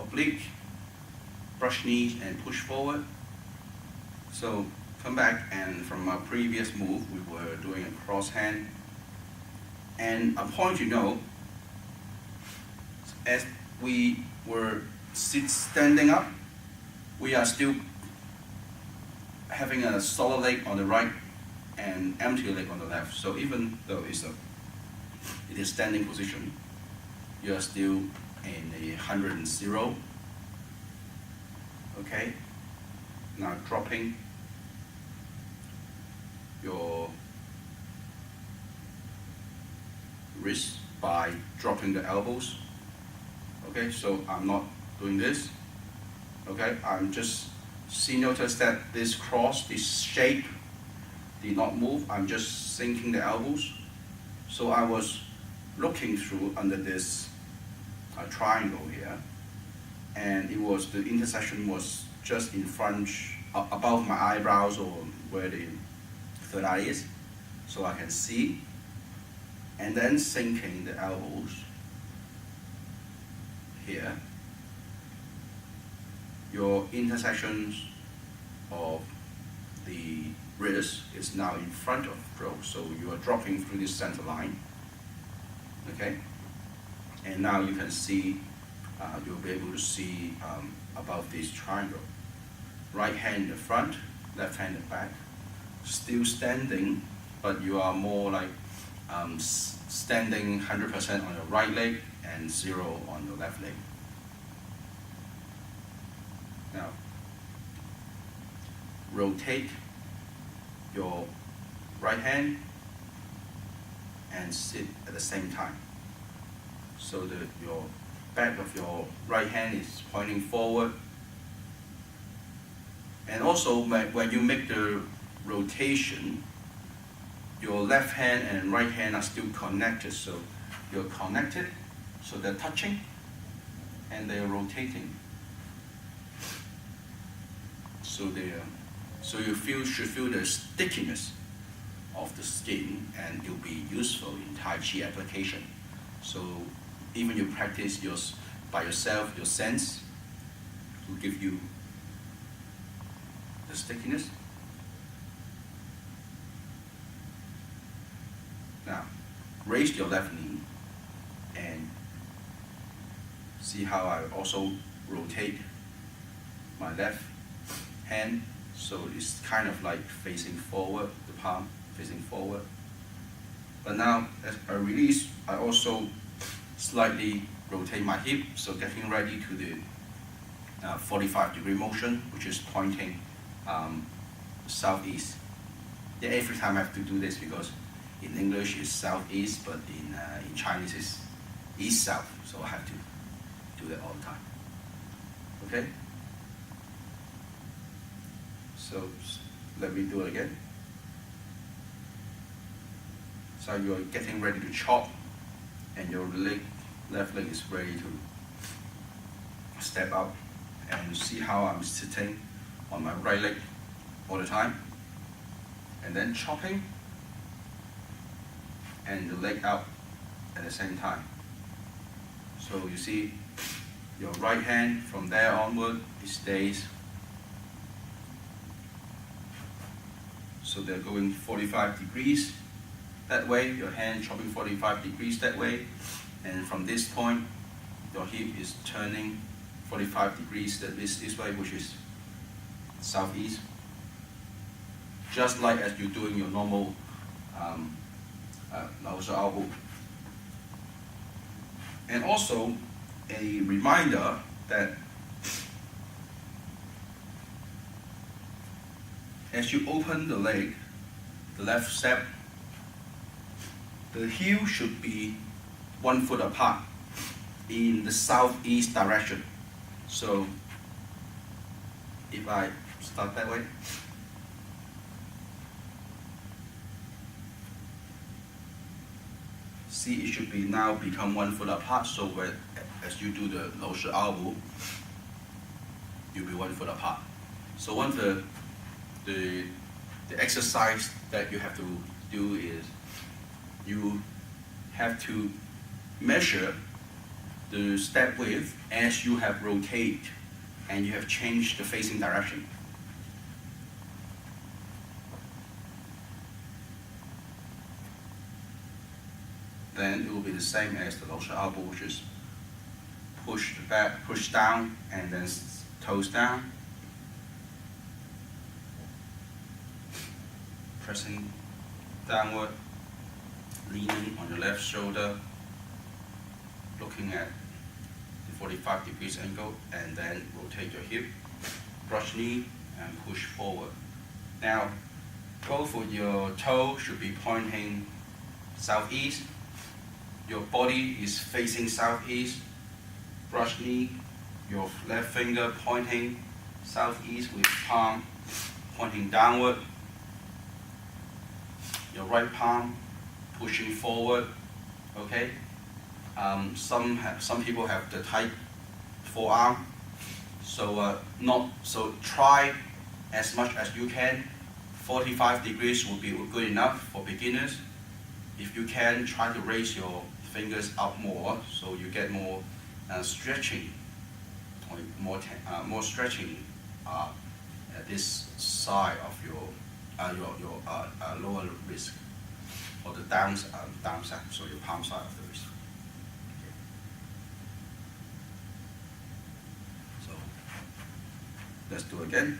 oblique, brush knees and push forward. So come back, and from our previous move, we were doing a cross hand. And a point to know, as we were standing up, we are still having a solid leg on the right and empty leg on the left. So even though it is standing position, you are still in a 100 and 0. Okay? Now dropping your wrist by dropping the elbows. Okay, so I'm not doing this. Okay, I'm just notice that this cross, this shape did not move. I'm just sinking the elbows. So I was looking through under this triangle here, and the intersection was just in front, above my eyebrows, or where the third eye is, so I can see. And then sinking the elbows here. Your intersections of the wrist is now in front of throat, so you are dropping through this center line. Okay, and now you can see, you'll be able to see above this triangle. Right hand in the front, left hand in the back. Still standing, but you are more like standing 100% on your right leg and 0 on your left leg. Now, rotate your right hand and sit at the same time. So your back of your right hand is pointing forward. And also, when you make the rotation, your left hand and right hand are still connected. So you're connected, so they're touching and they're rotating. So you should feel the stickiness of the skin, and it'll be useful in Tai Chi application. So even you practice by yourself, your sense will give you the stickiness. Now, raise your left knee and see how I also rotate my left hand, so it's kind of like facing forward, the palm facing forward. But now, as I release, I also slightly rotate my hip, so getting ready to the 45-degree motion, which is pointing southeast. Yeah, every time I have to do this because in English it's southeast, but in Chinese it's east-south, so I have to do that all the time. Okay? So let me do it again. So you're getting ready to chop, and your left leg is ready to step up, and see how I'm sitting on my right leg all the time, and then chopping, and the leg out at the same time. So you see your right hand from there onward, it stays. So they're going 45 degrees that way, your hand chopping 45 degrees that way, and from this point, your hip is turning 45 degrees this way, which is southeast. Just like as you're doing your normal 摟膝拗步. And also a reminder that as you open the leg, the left step, the heel should be 1 foot apart in the southeast direction. So if I start that way, see, it should be now become 1 foot apart. So as you do the 摟膝拗步, you'll be 1 foot apart. So one of the exercise that you have to do is you have to measure the step width as you have rotated and you have changed the facing direction. Then it will be the same as the 摟膝拗步, which is push back, push down, and then toes down. Pressing downward, leaning on your left shoulder, looking at the 45 degrees angle, and then rotate your hip, brush knee, and push forward. Now, both of your toes should be pointing southeast. Your body is facing southeast. Brush knee, your left finger pointing southeast with palm pointing downward. Your right palm pushing forward. Okay. Some people have the tight forearm, so try as much as you can. 45 degrees will be good enough for beginners. If you can, try to raise your fingers up more so you get more stretching, or more stretching at this side of your lower wrist, or the downside, so your palm side of the wrist. Okay. So let's do it again.